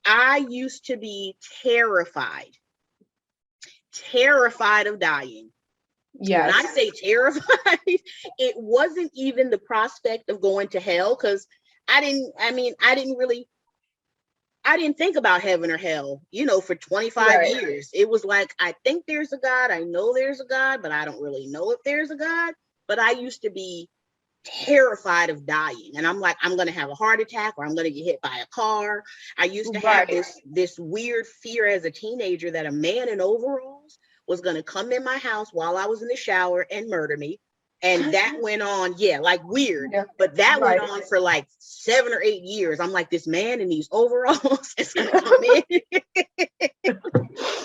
I used to be terrified of dying. When I Yes. say terrified, it wasn't even the prospect of going to hell, because I didn't think about heaven or hell, for 25 Right. years. It was like, I think there's a God. I know there's a God, but I don't really know if there's a God. But I used to be terrified of dying. And I'm like, I'm going to have a heart attack, or I'm going to get hit by a car. I used to have Right. this weird fear as a teenager that a man in overalls was going to come in my house while I was in the shower and murder me. And that went on, yeah, like weird. Yeah. But that went Right. on for like 7 or 8 years. I'm like, this man in these overalls is going to come in.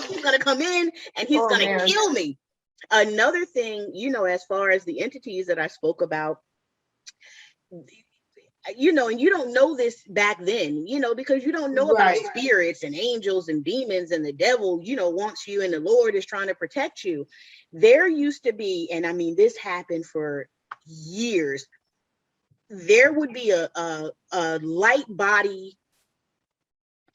He's going to come in and he's Oh going to man. kill me. Another thing, as far as the entities that I spoke about, and you don't know this back then, because you don't know about Right. spirits and angels and demons, and the devil, wants you, and the Lord is trying to protect you. There used to be, and I mean, this happened for years. There would be a light body,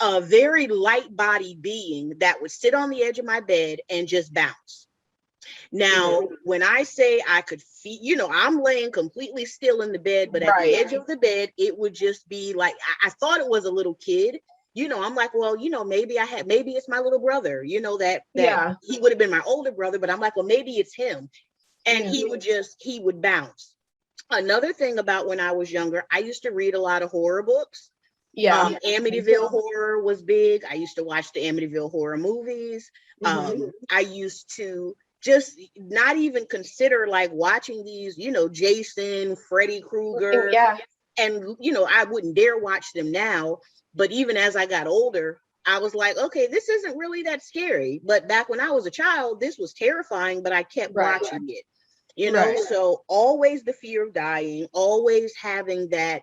a very light body being that would sit on the edge of my bed and just bounce. Now, when I say I could feel, I'm laying completely still in the bed, but at the Right. edge of the bed, it would just be like, I thought it was a little kid. I'm like, well, maybe it's my little brother, that Yeah. he would have been my older brother, but I'm like, well, maybe it's him. And Yeah. he would bounce. Another thing about when I was younger, I used to read a lot of horror books. Yeah. Me Amityville too. horror was big. I used to watch the Amityville horror movies. I used to just not even consider like watching these, Jason, Freddy Krueger, Yeah. and I wouldn't dare watch them now. But even as I got older, I was like, okay, this isn't really that scary. But back when I was a child, this was terrifying, but I kept Right. watching it. Right. So always the fear of dying, always having that,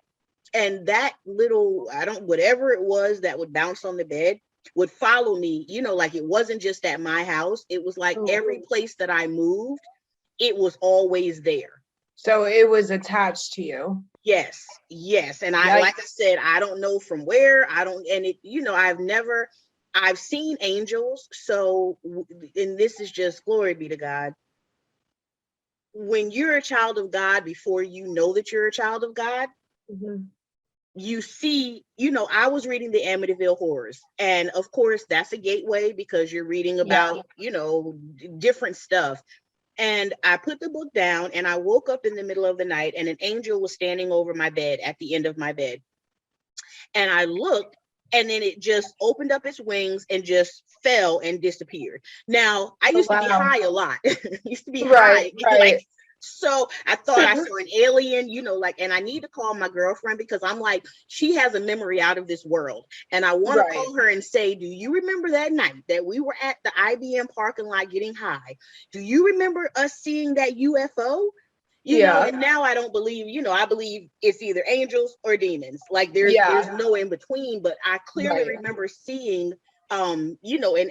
and that little, I don't, whatever it was that would bounce on the bed would follow me, like it wasn't just at my house. It was like Oh. every place that I moved, it was always there. So it was attached to you. Yes, yes. And like I Yikes. said, I don't know from where, I don't, and it, I've seen angels. So, and this is just glory be to God. When you're a child of God, before you know that you're a child of God, Mhm. you see, I was reading the Amityville horrors, and of course that's a gateway because you're reading Yeah. about, different stuff. And I put the book down and I woke up in the middle of the night and an angel was standing over my bed at the end of my bed. And I looked, and then it just opened up its wings and just fell and disappeared. Now, I Oh, used to be wow. high a lot. Used to be Right. high, like, Right. so I thought I saw an alien, like, and I need to call my girlfriend because I'm like, she has a memory out of this world. And I want to Right. call her and say, do you remember that night that we were at the IBM parking lot getting high? Do you remember us seeing that UFO? Yeah. And now I don't believe, I believe it's either angels or demons. Like there's Yeah. no in between, but I clearly Right. remember seeing an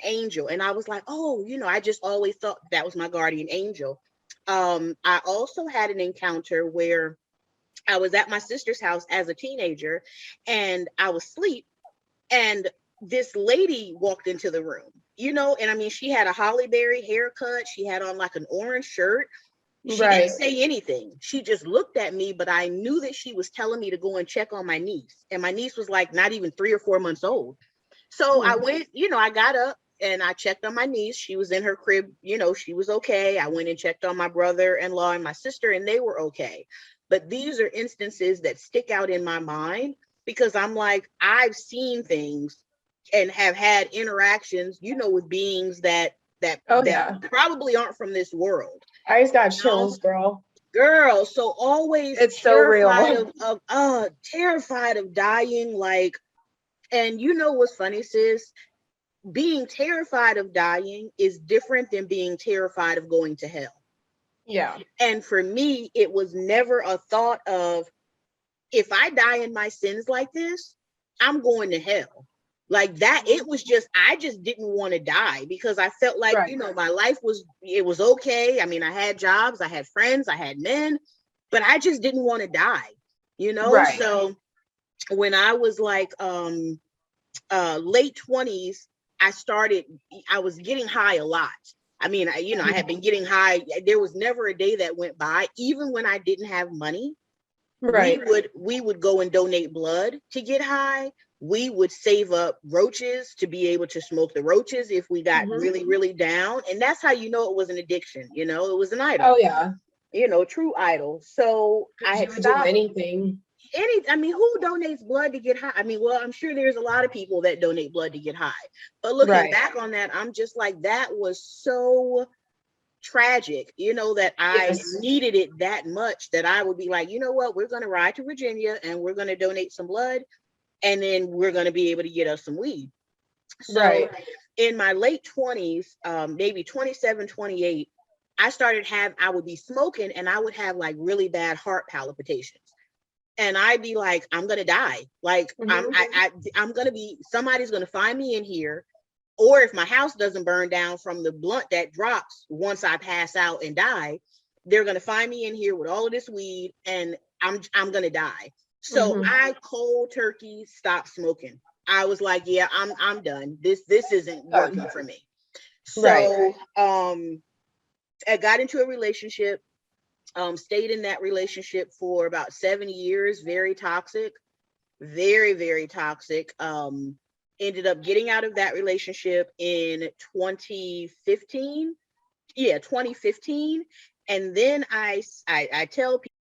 angel, and I was like, oh, I just always thought that was my guardian angel. I also had an encounter where I was at my sister's house as a teenager and I was asleep, and this lady walked into the room, and I mean, she had a Holly Berry haircut. She had on like an orange shirt. She didn't Right. say anything. She just looked at me, but I knew that she was telling me to go and check on my niece. And my niece was like not even 3 or 4 months old. So I Hmm. went, I got up and I checked on my niece. She was in her crib, she was okay. I went and checked on my brother-in-law and my sister, and they were okay. But these are instances that stick out in my mind because I'm like, I've seen things and have had interactions, with beings Oh that yeah. probably aren't from this world. I just got You know, chills, girl. girl, so always It's so real. terrified of dying, like, and what's funny, sis? Being terrified of dying is different than being terrified of going to hell. Yeah. And for me, it was never a thought of, if I die in my sins like this, I'm going to hell. Like that, it was just, I just didn't want to die because I felt like, Right. my life it was okay. I mean, I had jobs, I had friends, I had men, but I just didn't want to die, Right. So when I was like, late 20s, I was getting high a lot. I mean, I had been getting high. There was never a day that went by, even when I didn't have money. Right. We would go and donate blood to get high. We would save up roaches to be able to smoke the roaches if we got really, really down. And that's how you know it was an addiction. It was an idol. Oh yeah. True idol. So I had You would do stopped. anything. Who donates blood to get high? Well, I'm sure there's a lot of people that donate blood to get high. But looking Right. back on that, I'm just like, that was so tragic, that I Yes. needed it that much that I would be like, you know what, we're going to ride to Virginia and we're going to donate some blood, and then we're going to be able to get us some weed. So Right. in my late 20s, maybe 27, 28, I would be smoking and I would have like really bad heart palpitations. And I'd be like, I'm going to die. Like, I'm going to be, somebody's going to find me in here. Or if my house doesn't burn down from the blunt that drops once I pass out and die, they're going to find me in here with all of this weed and I'm going to die. So I cold turkey stopped smoking. I was like, yeah, I'm done. This isn't working for me. So I got into a relationship, stayed in that relationship for about 7 years, very toxic, very, very toxic. Ended up getting out of that relationship in 2015. Yeah, 2015. And then I tell people